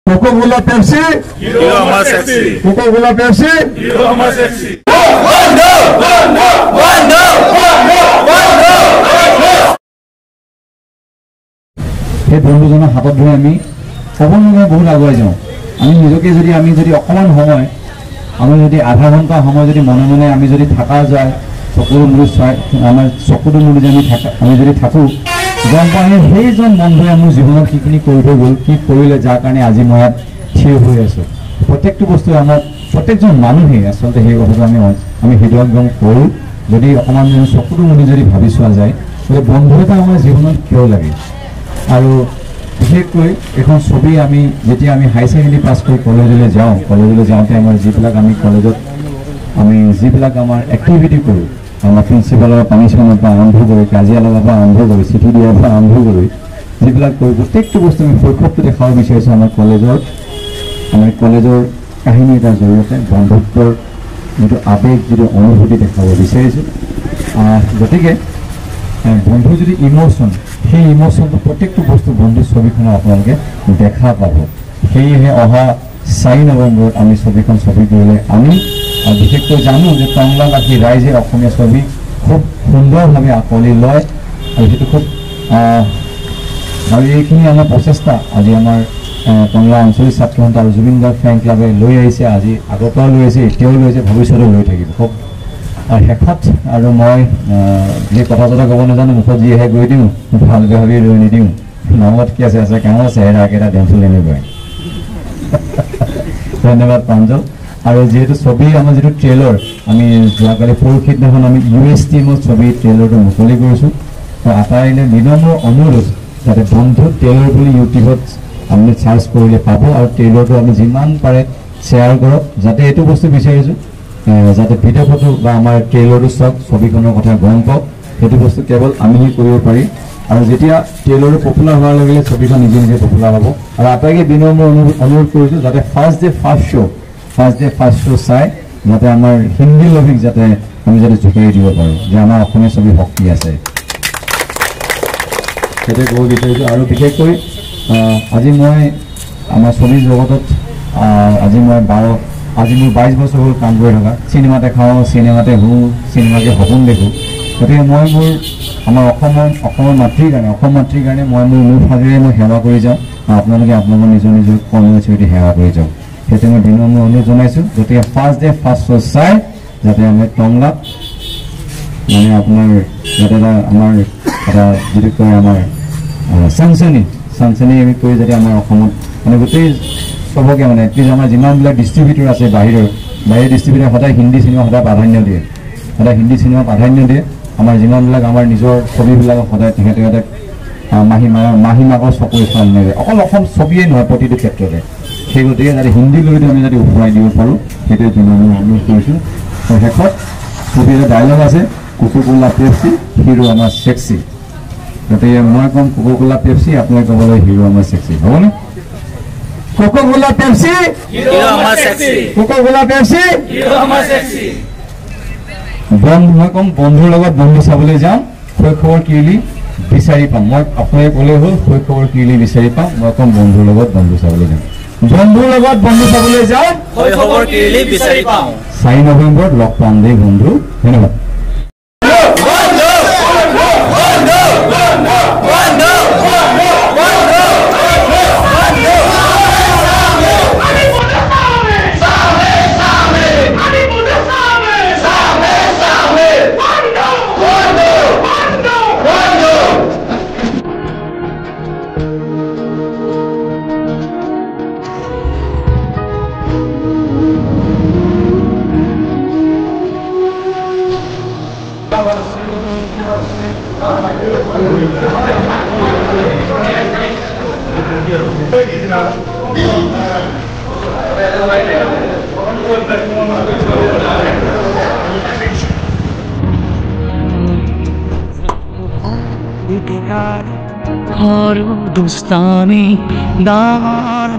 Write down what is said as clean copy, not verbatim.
Coca-Cola Pepsi, Hero Amma Sexy. Coca-Cola Pepsi, Hero Amma Sexy. সেই বন্ধুজনৰ হাতত ধৰি আমি অকণমান বহুত আগুৱাই যাওঁ। আমি নিজকে যদি অকণমান সময় আমি যদি আধা ঘণ্টা সময় যদি মনে মনে আমি যদি থকা যায় চকুৰ মুৰি চাই আমাৰ চকুৰ মুৰি যে আমি যদি থাকোঁ গম পাওঁ সেইজন বন্ধুৱে মোৰ জীৱনত কিখিনি কৰি থৈ গ'ল, কি কৰিলে যাৰ কাৰণে আজি মই ইয়াত থিয় হৈ আছোঁ। প্ৰত্যেকটো বস্তু আমাৰ প্ৰত্যেকজন মানুহেই আচলতে সেই কথাটো আমি হৃদয়ংগম কৰোঁ। যদি অকণমান যদি চকুৰ মুৰি যদি ভাবি চোৱা যায় গতিকে বন্ধু এটা আমাৰ জীৱনত কিয় লাগে। আৰু বিশেষকৈ এখন ছবি আমি যেতিয়া আমি হাই ছেকেণ্ডেৰী পাছ কৰি কলেজলৈ যাওঁতে আমাৰ যিবিলাক আমি কলেজত আমি যিবিলাক আমাৰ এক্টিভিটি কৰোঁ আমাৰ প্ৰিন্সিপালৰ পানিছমেণ্টৰ পৰা আৰম্ভ কৰি কাজিয়া লগাৰ পৰা আৰম্ভ কৰি চিঠি দিয়াৰ পৰা আৰম্ভ কৰি যিবিলাক কৰোঁ প্ৰত্যেকটো বস্তু আমি শৈশৱটো দেখাব বিচাৰিছোঁ আমাৰ কলেজৰ কাহিনী এটাৰ জৰিয়তে বন্ধুত্বৰ যিটো আৱেগ যিটো অনুভূতি দেখাব বিচাৰিছোঁ। গতিকে বন্ধু যদি ইমোশ্যন সেই ইমোশ্যনটো প্ৰত্যেকটো বস্তু বন্ধু ছবিখনত আপোনালোকে দেখা পাব। সেয়েহে অহা 4 নৱেম্বৰত আমি ছবি কৰিলে আমি বিশেষকৈ জানো যে টংলাবাসী ৰাইজে অসমীয়া ছবি খুব সুন্দৰভাৱে আঁকোৱালি লয় আৰু সেইটো খুব আৰু এইখিনি আমাৰ প্ৰচেষ্টা আজি আমাৰ টংলা আঞ্চলিক ছাত্ৰ সন্থা আৰু জুবিন গাৰ্গ ফেন ক্লাবে লৈ আহিছে। আজি আগৰ পৰা লৈ আহিছে, এতিয়াও লৈ আহিছে, ভৱিষ্যতেও লৈ থাকিব। খুব শেষত আৰু মই যি কথা ক'ব নাজানো মুখত যি আহে গৈ দিওঁ ভালকৈ ভাবি লৈ নিদিওঁ নামত কি আছে কেওঁ চেহেৰাকেইটা ডেঞ্চল এনেকুৱাই। ধন্যবাদ প্ৰাঞ্জল। আৰু যিহেতু ছবি আমাৰ যিটো ট্ৰেইলৰ আমি যোৱাকালি পৰহিদিনাখন আমি US টিমত ছবি ট্ৰেইলৰটো মুকলি কৰিছোঁ। আটাইলে বিনম্ৰ অনুৰোধ যাতে বন্ধু ট্ৰেইলৰ বুলি ইউটিউবত আপুনি চাৰ্চ কৰিলে পাব আৰু ট্ৰেইলৰটো আমি যিমান পাৰে শ্বেয়াৰ কৰক। যাতে এইটো বস্তু বিচাৰিছোঁ যাতে ভিডিঅ' ফটো বা আমাৰ ট্ৰেইলৰটো চাওক, ছবিখনৰ কথা গম পাওক। সেইটো বস্তু কেৱল আমিহে কৰিব পাৰি। আৰু যেতিয়া ট্ৰেইলৰটো পপুলাৰ হোৱাৰ লগে লগে ছবিখন নিজে নিজে পপুলাৰ হ'ব। আৰু আটাইকে বিনম্ৰ অনুৰোধ কৰিছোঁ যাতে ফাৰ্ষ্ট ডে ফাৰ্ষ্ট শ্ব' চাই যাতে আমাৰ হিন্দী লভিক যাতে আমি যাতে জোকাৰি দিব পাৰোঁ যে আমাৰ অসমীয়া ছবি শক্তি আছে, সেইটোৱে ক'ব বিচাৰিছোঁ। আৰু বিশেষকৈ আজি মই আমাৰ ছবিৰ জগতত আজি মোৰ 22 বছৰ হ'ল কাম কৰি থকা। চিনেমাতে খাওঁ, চিনেমাতে শুওঁ, চিনেমাকে সপোন দেখোঁ। গতিকে মই মোৰ আমাৰ অসমৰ মাতৃৰ কাৰণে মই মোৰ ফালেৰে মই সেৱা কৰি যাওঁ। আপোনালোকে আপোনালোকৰ নিজৰ কৰ্মসূচী সেৱা কৰি যাওঁ, সেইটো মই বিনম্ৰ অনুৰোধ জনাইছোঁ। গতিকে ফাৰ্ষ্ট ডে ফাৰ্ষ্ট শ্ব' চাই যাতে আমি টংলাত মানে আপোনাৰ যাতে আমাৰ এটা যিটো কয় আমাৰ চানচনি আমি কৰি যাতে আমাৰ অসমত মানে গোটেই চবকে মানে এটলিষ্ট আমাৰ যিমানবিলাক ডিষ্ট্ৰিবিউটৰ আছে বাহিৰৰ ডিষ্ট্ৰিবিউটৰ সদায় হিন্দী চিনেমা সদায় প্ৰাধান্য দিয়ে। আমাৰ যিমানবিলাক আমাৰ নিজৰ ছবিবিলাকক সদায় তেখেতে মাহী মাকৰ চকুৰ স্থান নেৰে অকল অসম ছবিয়ে নহয় প্ৰতিটো ক্ষেত্ৰতে। সেই গতিকে যাতে হিন্দী লৈতো আমি যাতে উফৰাই দিব পাৰোঁ সেইটোৱে আমি অনুৰোধ কৰিছোঁ। শেষত ছবিৰ ডাইলগ আছে কোকা-কোলা পেপচি হিৰো আমাৰ সেক্সি। গতিকে মই ক'ম কোকা-কোলা পেপচি, আপোনালোকে ক'বলৈ হিৰো আমাৰ সেক্সি হ'বনে? Coca-Cola Pepsi, Hero Amma Sexy. Coca-Cola Pepsi, Hero Amma Sexy. মই ক'ম বন্ধুৰ লগত বন্ধু চাবলৈ যাওঁ, শৈশৱৰ কিৰ্লি বিচাৰি পাম। মই আপোনালোকে ক'লে হ'ল শৈশৱৰ কিৰ্লি বিচাৰি পাম। মই ক'ম বন্ধুৰ লগত বন্ধু চাবলৈ যাওঁ, শৈশৱৰ কিৰ্লি বিচাৰি পাওঁ। 4 নৱেম্বৰত লগ পাম দেই বন্ধু। ধন্যবাদ। और दोस्तानी दार